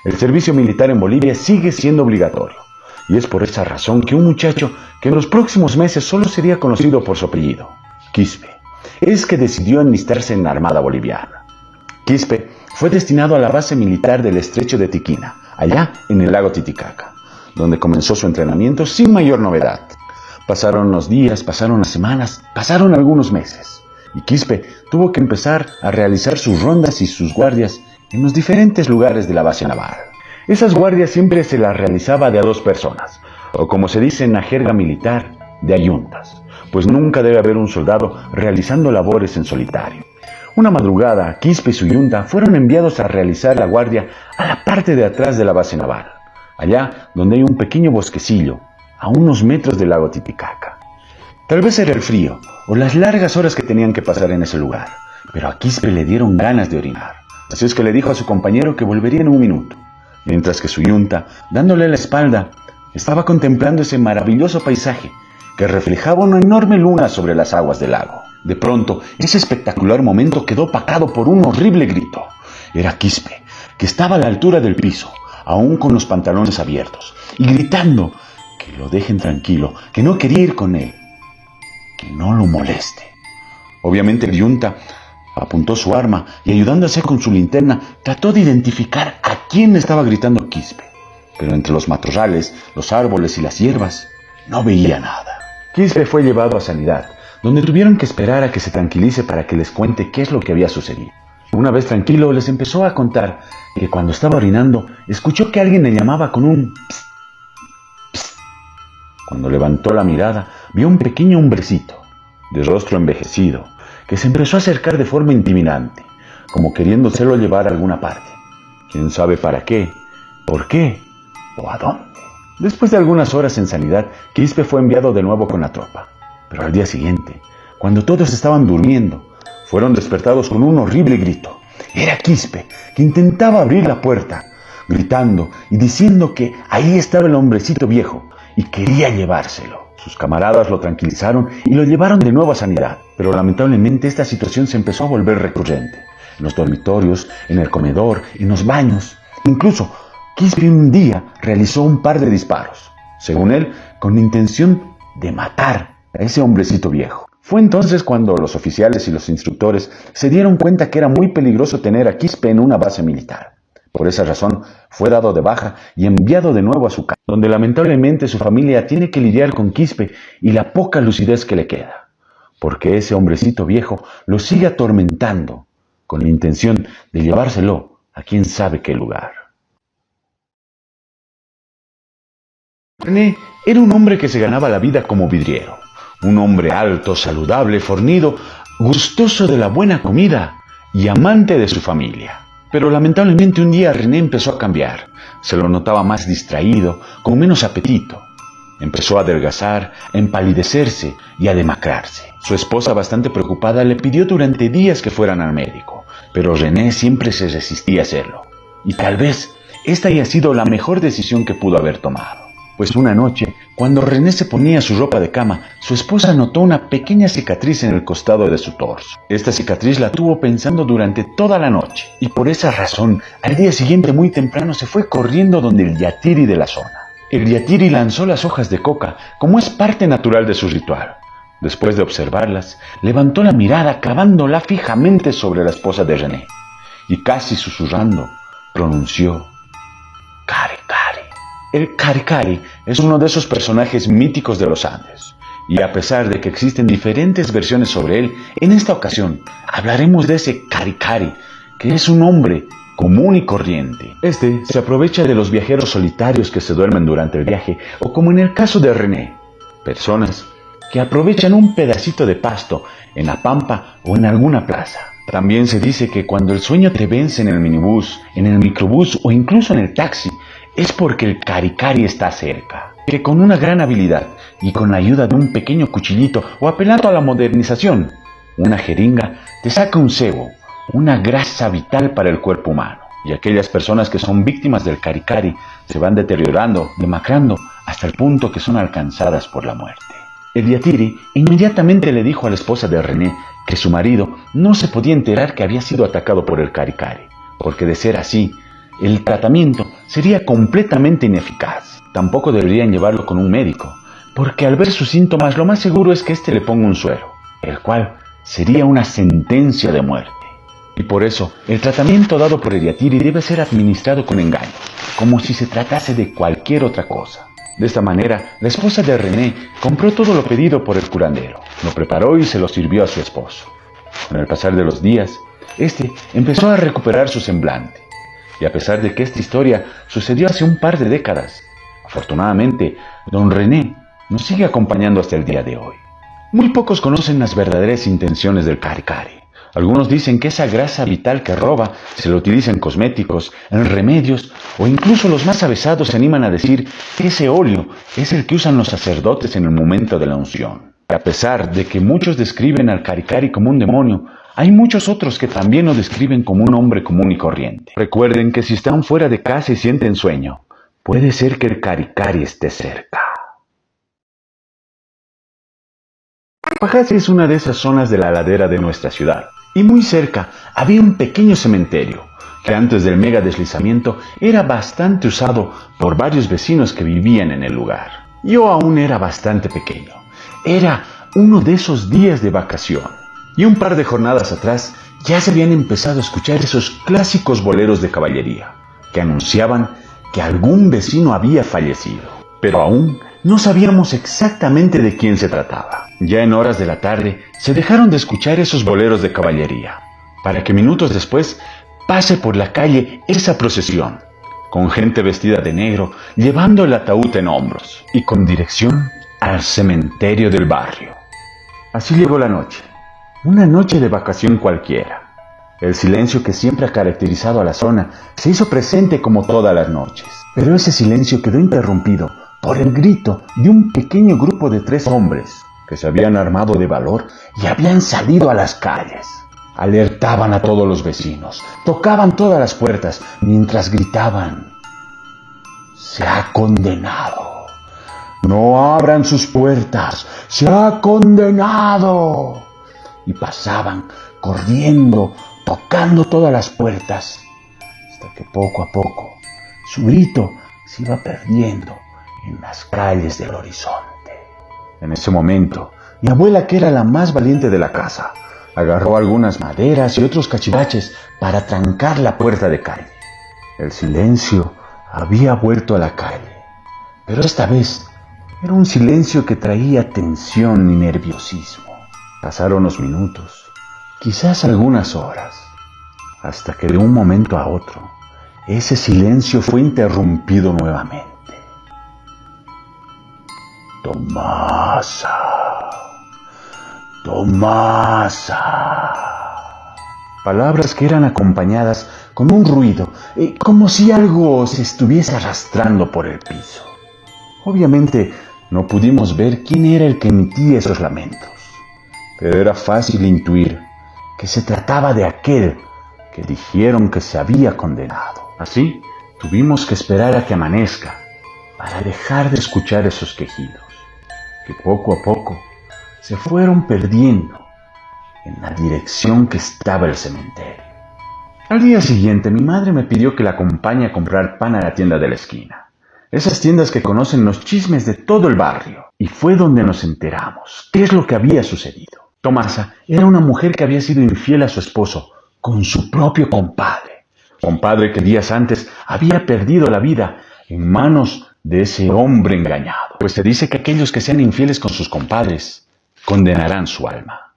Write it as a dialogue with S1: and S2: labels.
S1: El servicio militar en Bolivia sigue siendo obligatorio, y es por esa razón que un muchacho que en los próximos meses solo sería conocido por su apellido, Quispe, es que decidió enlistarse en la Armada Boliviana. Quispe fue destinado a la base militar del Estrecho de Tiquina, allá en el lago Titicaca, donde comenzó su entrenamiento sin mayor novedad. Pasaron los días, pasaron las semanas, pasaron algunos meses, y Quispe tuvo que empezar a realizar sus rondas y sus guardias en los diferentes lugares de la base naval. Esas guardias siempre se las realizaba de a dos personas, o como se dice en la jerga militar, de ayuntas, pues nunca debe haber un soldado realizando labores en solitario. Una madrugada, Quispe y su yunta fueron enviados a realizar la guardia a la parte de atrás de la base naval, allá donde hay un pequeño bosquecillo, a unos metros del lago Titicaca. Tal vez era el frío, o las largas horas que tenían que pasar en ese lugar, pero a Quispe le dieron ganas de orinar. Así es que le dijo a su compañero que volvería en un minuto, mientras que su yunta, dándole la espalda, estaba contemplando ese maravilloso paisaje que reflejaba una enorme luna sobre las aguas del lago. De pronto, ese espectacular momento quedó opacado por un horrible grito. Era Quispe, que estaba a la altura del piso, aún con los pantalones abiertos, y gritando que lo dejen tranquilo, que no quería ir con él, que no lo moleste. Obviamente el yunta apuntó su arma y, ayudándose con su linterna, trató de identificar a quién estaba gritando Quispe, pero entre los matorrales, los árboles y las hierbas no veía nada. Quispe fue llevado a Sanidad, donde tuvieron que esperar a que se tranquilice para que les cuente qué es lo que había sucedido. Una vez tranquilo, les empezó a contar que cuando estaba orinando, escuchó que alguien le llamaba con un psst, psst. Cuando levantó la mirada, vio un pequeño hombrecito, de rostro envejecido, que se empezó a acercar de forma intimidante, como queriéndoselo llevar a alguna parte. ¿Quién sabe para qué, por qué o a dónde? Después de algunas horas en Sanidad, Quispe fue enviado de nuevo con la tropa. Pero al día siguiente, cuando todos estaban durmiendo, fueron despertados con un horrible grito. Era Quispe, que intentaba abrir la puerta, gritando y diciendo que ahí estaba el hombrecito viejo y quería llevárselo. Sus camaradas lo tranquilizaron y lo llevaron de nuevo a Sanidad. Pero lamentablemente esta situación se empezó a volver recurrente. En los dormitorios, en el comedor, en los baños. Incluso, Quispe un día realizó un par de disparos, según él, con la intención de matar a ese hombrecito viejo. Fue entonces cuando los oficiales y los instructores se dieron cuenta que era muy peligroso tener a Quispe en una base militar. Por esa razón, fue dado de baja y enviado de nuevo a su casa, donde lamentablemente su familia tiene que lidiar con Quispe y la poca lucidez que le queda, porque ese hombrecito viejo lo sigue atormentando, con la intención de llevárselo a quién sabe qué lugar. René era un hombre que se ganaba la vida como vidriero. Un hombre alto, saludable, fornido, gustoso de la buena comida y amante de su familia. Pero lamentablemente un día René empezó a cambiar. Se lo notaba más distraído, con menos apetito. Empezó a adelgazar, a empalidecerse y a demacrarse. Su esposa, bastante preocupada, le pidió durante días que fueran al médico, pero René siempre se resistía a hacerlo. Y tal vez esta haya sido la mejor decisión que pudo haber tomado. Pues una noche, cuando René se ponía su ropa de cama, su esposa notó una pequeña cicatriz en el costado de su torso. Esta cicatriz la tuvo pensando durante toda la noche, y por esa razón, al día siguiente muy temprano se fue corriendo donde el yatiri de la zona. El yatiri lanzó las hojas de coca, como es parte natural de su ritual. Después de observarlas, levantó la mirada clavándola fijamente sobre la esposa de René, y casi susurrando, pronunció: "Cari, cari". El Cari-Cari es uno de esos personajes míticos de los Andes, y a pesar de que existen diferentes versiones sobre él, en esta ocasión hablaremos de ese Cari-Cari, que es un hombre común y corriente. Este se aprovecha de los viajeros solitarios que se duermen durante el viaje, o como en el caso de René, personas que aprovechan un pedacito de pasto en la pampa o en alguna plaza. También se dice que cuando el sueño te vence en el minibús, en el microbús o incluso en el taxi, es porque el Cari-Cari está cerca, que con una gran habilidad y con la ayuda de un pequeño cuchillito o apelando a la modernización, una jeringa, te saca un sebo, una grasa vital para el cuerpo humano. Y aquellas personas que son víctimas del Cari-Cari se van deteriorando, demacrando, hasta el punto que son alcanzadas por la muerte. El yatiri inmediatamente le dijo a la esposa de René que su marido no se podía enterar que había sido atacado por el Cari-Cari, porque de ser así, el tratamiento sería completamente ineficaz. Tampoco deberían llevarlo con un médico, porque al ver sus síntomas lo más seguro es que éste le ponga un suero, el cual sería una sentencia de muerte. Y por eso, el tratamiento dado por Eriatiri debe ser administrado con engaño, como si se tratase de cualquier otra cosa. De esta manera, la esposa de René compró todo lo pedido por el curandero, lo preparó y se lo sirvió a su esposo. Con el pasar de los días, este empezó a recuperar su semblante. Y a pesar de que esta historia sucedió hace un par de décadas, afortunadamente, don René nos sigue acompañando hasta el día de hoy. Muy pocos conocen las verdaderas intenciones del Cari-Cari. Algunos dicen que esa grasa vital que roba se la utiliza en cosméticos, en remedios, o incluso los más avesados se animan a decir que ese óleo es el que usan los sacerdotes en el momento de la unción. Y a pesar de que muchos describen al Cari-Cari como un demonio, hay muchos otros que también lo describen como un hombre común y corriente. Recuerden que si están fuera de casa y sienten sueño, puede ser que el Cari-Cari esté cerca. Pajasi es una de esas zonas de la ladera de nuestra ciudad, y muy cerca había un pequeño cementerio, que antes del mega deslizamiento era bastante usado por varios vecinos que vivían en el lugar. Yo aún era bastante pequeño, era uno de esos días de vacación, y un par de jornadas atrás ya se habían empezado a escuchar esos clásicos boleros de caballería, que anunciaban que algún vecino había fallecido, pero aún no sabíamos exactamente de quién se trataba. Ya en horas de la tarde se dejaron de escuchar esos boleros de caballería, para que minutos después pase por la calle esa procesión, con gente vestida de negro, llevando el ataúd en hombros, y con dirección al cementerio del barrio. Así llegó la noche, una noche de vacación cualquiera. El silencio que siempre ha caracterizado a la zona se hizo presente como todas las noches, pero ese silencio quedó interrumpido por el grito de un pequeño grupo de 3 hombres que se habían armado de valor y habían salido a las calles. Alertaban a todos los vecinos, tocaban todas las puertas mientras gritaban: «Se ha condenado. No abran sus puertas. Se ha condenado». Y pasaban corriendo, tocando todas las puertas, hasta que poco a poco su grito se iba perdiendo en las calles del horizonte. En ese momento, mi abuela, que era la más valiente de la casa, agarró algunas maderas y otros cachivaches para trancar la puerta de calle. El silencio había vuelto a la calle, pero esta vez era un silencio que traía tensión y nerviosismo. Pasaron los minutos, quizás algunas horas, hasta que de un momento a otro, ese silencio fue interrumpido nuevamente. «Tomasa, Tomasa». Palabras que eran acompañadas con un ruido, como si algo se estuviese arrastrando por el piso. Obviamente no pudimos ver quién era el que emitía esos lamentos, pero era fácil intuir que se trataba de aquel que dijeron que se había condenado. Así tuvimos que esperar a que amanezca para dejar de escuchar esos quejidos, que poco a poco se fueron perdiendo en la dirección que estaba el cementerio. Al día siguiente, mi madre me pidió que la acompañe a comprar pan a la tienda de la esquina. Esas tiendas que conocen los chismes de todo el barrio. Y fue donde nos enteramos qué es lo que había sucedido. Tomasa era una mujer que había sido infiel a su esposo con su propio compadre. Compadre que días antes había perdido la vida en manos de ese hombre engañado. Pues se dice que aquellos que sean infieles con sus compadres condenarán su alma.